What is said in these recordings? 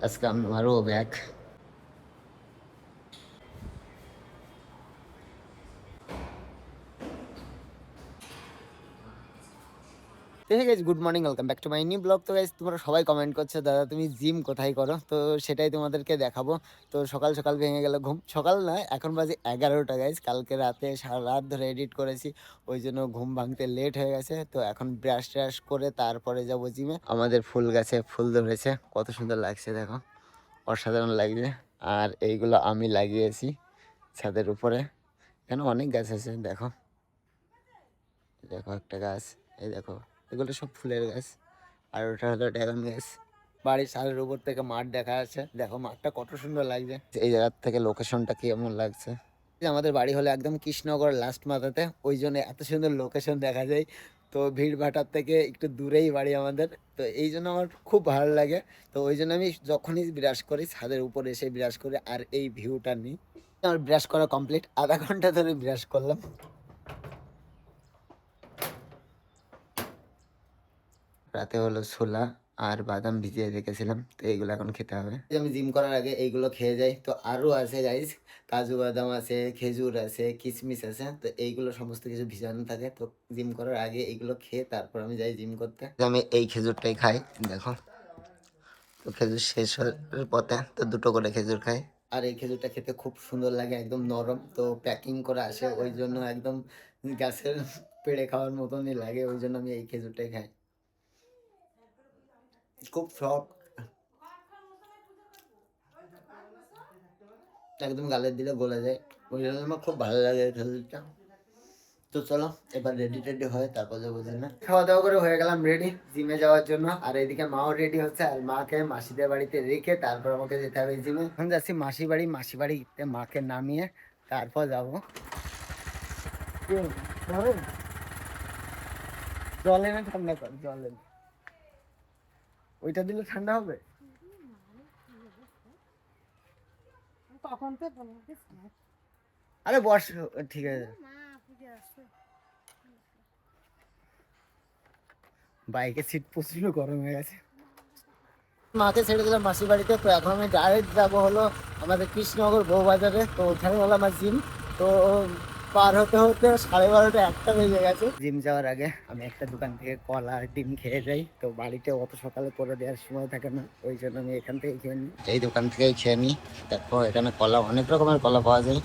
আজকে আমারও back. Guys good morning, welcome back to my new blog. তো guys তোমরা সবাই কমেন্ট করছো দাদা তুমি জিম কোথায় করো, তো সেটাই তোমাদেরকে দেখাবো। তো সকাল সকাল ভেঙে গেল ঘুম, সকাল নয় এখন বাজে 11টা গাইজ। কালকে রাতে সারা রাত ধরে এডিট করেছি, ওই জন্য ঘুম ভাঙতে লেট হয়ে গেছে। তো এখন ব্রাশ ট্রাশ করে তারপরে যাবো জিমে। আমাদের ফুল গাছে ফুল ধরেছে, কত সুন্দর লাগছে দেখো, অসাধারণ লাগছে। আর এইগুলো আমি লাগিয়েছি ছাদের উপরে, এখানে অনেক গাছ আছে দেখো। দেখো একটা গাছ, এই দেখো, এগুলো সব ফুলের গাছ। আর ওটা হলো ড্রাগন গাছ। বাড়ির ছাদের উপর থেকে মাঠ দেখা যাচ্ছে, দেখো মাঠটা কত সুন্দর লাগছে। এই জায়গার থেকে লোকেশনটা কেমন লাগছে। আমাদের বাড়ি হলো একদম কৃষ্ণনগর লাস্ট মাথাতে, ওই জন্য এত সুন্দর লোকেশন দেখা যায়। তো ভিড় ভাটার থেকে একটু দূরেই বাড়ি আমাদের, তো এই জন্য আমার খুব ভালো লাগে। তো ওই জন্য আমি যখনই ব্রাশ করি ছাদের উপরে এসে ব্রাশ করি আর এই ভিউটা নিই। আমার ব্রাশ করা কমপ্লিট, আধা ঘন্টা ধরে ব্রাশ করলাম। রাতে হলো ছোলা আর বাদাম ভিজিয়ে রেখেছিলাম, তো এইগুলো এখন খেতে হবে। আমি জিম করার আগে এইগুলো খেয়ে যাই। তো আরও আছে গাইজ, কাজু বাদাম আছে, খেজুর আছে, কিশমিশ আছে, তো এইগুলো সমস্ত কিছু ভিজানো থাকে। তো জিম করার আগে এইগুলো খেয়ে তারপর আমি যাই জিম করতে। আমি এই খেজুরটাই খাই দেখো। তো খেজুর শেষ হওয়ার পথে তো দুটো করে খেজুর খাই। আর এই খেজুরটা খেতে খুব সুন্দর লাগে, একদম নরম। তো প্যাকিং করে আসে, ওই জন্য একদম গাছের পেড়ে খাওয়ার মতনই লাগে, ওই জন্য আমি এই খেজুরটাই খাই। খুব সফট, একদম গালের দিলে গলে যায়, ওই জন্য আমার খুব ভালো লাগে এই খেজুরটা। তো চলো এবার রেডি টেডি হয় তারপর যাবো জিমে। খাওয়া দাওয়া করে হয়ে গেলাম রেডি জিমে যাওয়ার জন্য। আর এইদিকে মাও রেডি হচ্ছে, আর মাকে মাসিদের বাড়িতে রেখে তারপর আমাকে যেতে হবে জিমে। এখন যাচ্ছি মাসি বাড়ি, মাসি বাড়িতে মাকে নামিয়ে তারপর যাবো। জল এনে ঠান্ডা কর, জল এনে, ওইটা দিলে ঠান্ডা হবে। আরে বস, ঠিক আছে। বাইকের সিট প্রচন্ড গরম হয়ে গেছে। মাকে ছেড়ে দিলাম মাসির বাড়িতে, তো এখন আমি ডাইরেক্ট যাবো হলো আমাদের কৃষ্ণনগর বউবাজারে। তো ওখানে হলো আমার জিম। তো পার হতে হতে 12:30 একটা বেজে গেছে। জিম যাওয়ার আগে আমি একটা দোকান থেকে কলা আর ডিম খেয়ে যাই, তো বাড়িতে অত সকালে করে দেওয়ার সময় থাকে না, ওই জন্য আমি এখান থেকে খেয়ে নিই। এই দোকান থেকেই খেয়ে নিই। দেখো এখানে কলা, অনেক রকমের কলা পাওয়া যায়।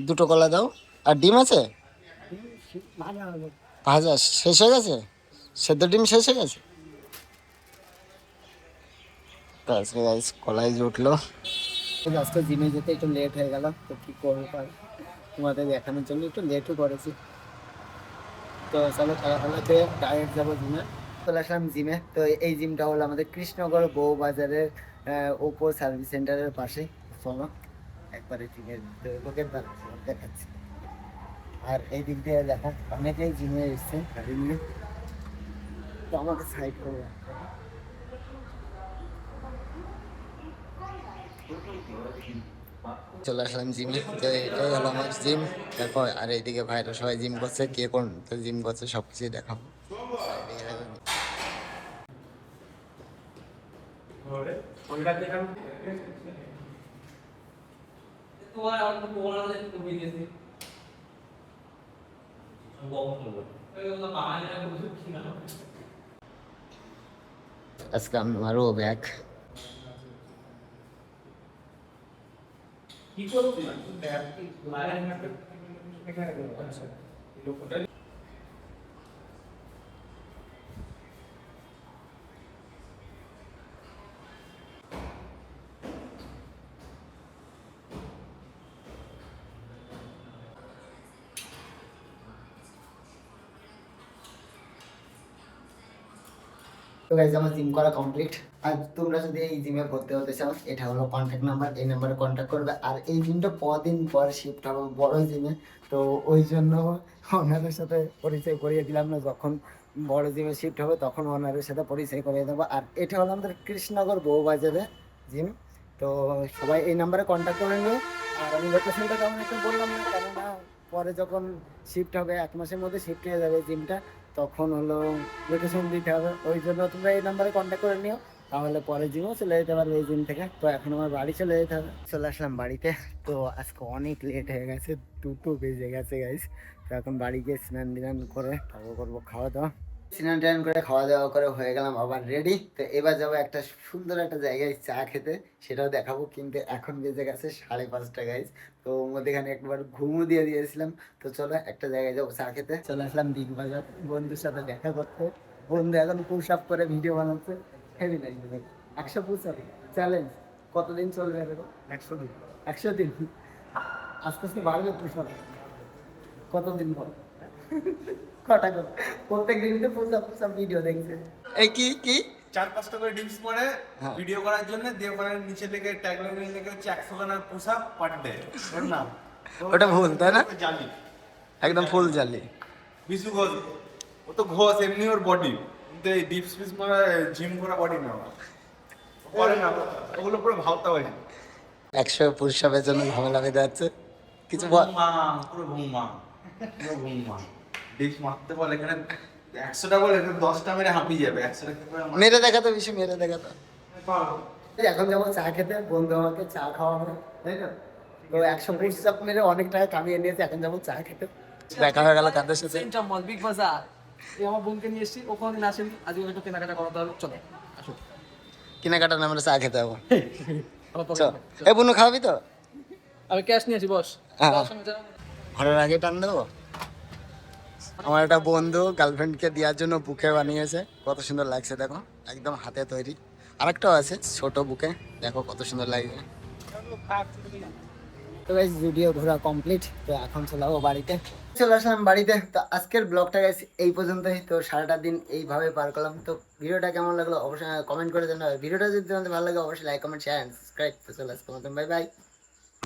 দুটো কলা দাও। আর ডিম আছে ভাজা, শেষ হয়ে গেছে, সেদ্ধ ডিম শেষ হয়ে গেছে। তো আজকে গাইস কলাই উঠলো। আজকে জিমে যেতে একটু লেট হয়ে গেল, তো কি করবো, তোমাদের দেখানোর জন্য একটু লেটও করেছি। তো চলো খেলাধুলাতে ডাইরেক্ট যাবো জিমে। চলে আসলাম জিমে। তো এই জিমটা হলো আমাদের কৃষ্ণনগর বউবাজারের ওপো সার্ভিস সেন্টারের পাশে। চলো একবারে জিমের লোকের দেখাচ্ছি। আর এই দিক দিয়ে দেখো অনেকেই জিমে এসছে গাড়ি নিয়ে, তো আমাকে সাইড করে রাখতে হবে। চলে আসলাম জিমে, তো এটাই হলো আমার জিম। দেখো আর এইদিকে ভাইরা সবাই জিম করছে, কে কোন জিম করছে সব কিছুই দেখাবো। আজকে আমারও ব্যাক। তো গাইজ আমার জিম করা কমপ্লিট। আর তোমরা যদি এই জিমে ভর্তি হতে চাও, এটা হলো কন্ট্যাক্ট নাম্বার, এই নাম্বারে কন্ট্যাক্ট করবে। আর এই জিমটা কদিন পর শিফট হবে বড় জিমে, তো ওই জন্য ওনাদের সাথে পরিচয় করিয়ে দিলাম না, যখন বড় জিমে শিফট হবে তখন ওনাদের সাথে পরিচয় করিয়ে দেবো। আর এটা হলো আমাদের কৃষ্ণনগর বউবাজারে জিম। তো সবাই এই নাম্বারে কন্ট্যাক্ট করে নিও। আর আমি লোকেশনটা তেমন একটু বললাম না, কেননা পরে যখন শিফট হবে 1 মাসের মধ্যে শিফট হয়ে যাবে জিমটা, তখন হলো লোকেশন দিতে হবে, ওই জন্য তোমরা এই নাম্বারে কন্ট্যাক্ট করে নিও। তাহলে পরে জিমও চলে যেতে পারবে এই জিম থেকে। তো এখন আমার বাড়ি চলে যেতে হবে। চলে আসলাম বাড়িতে। তো আজকে অনেক লেট হয়ে গেছে, 2টো বেজে গেছে গাইস। তো এখন বাড়ি গিয়ে স্নান টান করে তারপর করবো খাওয়া দাওয়া। স্নান টান করে খাওয়া দাওয়া করে হয়ে গেলাম আবার রেডি। তো এবার যাবো একটা সুন্দর একটা জায়গায় চা খেতে, সেটাও দেখাবো। কিন্তু এখন বেজে গেছে 5:30 গাইস। তো মধ্যেখানে একবার ঘুমও দিয়ে দিয়েছিলাম। তো চলো একটা জায়গায় যাবো চা খেতে। চলে আসলাম বিগ বাজার বন্ধুর সাথে দেখা করতে। বন্ধু এখন পুশ আপ করে ভিডিও বানাচ্ছে। হেভি লাগবে। 100 পুশ আপ চ্যালেঞ্জ কতদিন চলবে এরকম? 100 দিন। 100 দিন আস্তে আস্তে বাড়বে পুশ আপ। কতদিন পর কটা করে প্রত্যেক দিন তো পুশ আপ ভিডিও দেখছে। এই কি কি 4-5টা করে ডিপস পরে হ্যাঁ। ভিডিও করার জন্য দিয়ে পরে নিচে থেকে ট্যাগলাইন লেগে হচ্ছে 100 খানা পুশ আপ পার ডে ওর নাম ওটা ভুল তাই না? জালি একদম ফুল জালি। বিশু ঘোষ ও তো ঘোষ এমনি ওর বডি কিন্তু এই ডিপস পিস মানে জিম করা বডি না ওর। করে না ওগুলো পুরো ভাবতে পারি 100 পুশ আপের জন্য ঝামেলা বেঁধে যাচ্ছে। কিছু বল। পুরো ঘুমা ডিপস মারতে বলে এখানে 100টা বলে 10টা মেরে হাঁপিয়ে যাবে 100টা কি করে মেরে দেখা তো বেশি মেরে দেখা তো। পারো এখন যাবো চা খেতে, বন্ধু আমাকে চা খাওয়াবে তাই না? তো 100 পুশ আপ মেরে অনেক টাকা কামিয়ে নিয়েছে, এখন যাবো চা খেতে। দেখা হয়ে গেল কাদের সাথে। সেন্টার মল বিগ বাজার। এই আমার বোনকে নিয়ে এসেছি, ও কোনোদিন আসেনি, আজকে একটু কেনাকাটা করাতে হবে। চলো আসো। কেনাকাটা না আমরা চা খেতে যাবো। আমার পকেটে চল। নেই। এ বুনু খাওয়াবি তো? আমি ক্যাশ নিয়েছি বস। হ্যাঁ। যাওয়ার সময় যাও। ঘরের আগে টান দেবো। আমার একটা বন্ধু গার্লফ্রেন্ডকে দেওয়ার জন্য বুকে বানিয়েছে, কত সুন্দর লাগছে দেখো, একদম হাতে তৈরি। আরেকটাও আছে ছোট বুকে, দেখো কত সুন্দর লাগছে। তো গাইস ভিডিও ঘোরা কমপ্লিট। তো এখন চলে যাবো বাড়িতে। চলে আসলাম বাড়িতে। তো আজকের ব্লগটা গাইস এই পর্যন্তই। তো সারাটা দিন এইভাবে পার করলাম। তো ভিডিওটা কেমন লাগলো অবশ্যই কমেন্ট করে জানাবে। ভিডিওটা যদি তোমাদের ভালো লাগে অবশ্যই like comment share and subscribe. তো চলে আসলাম, বাই বাই।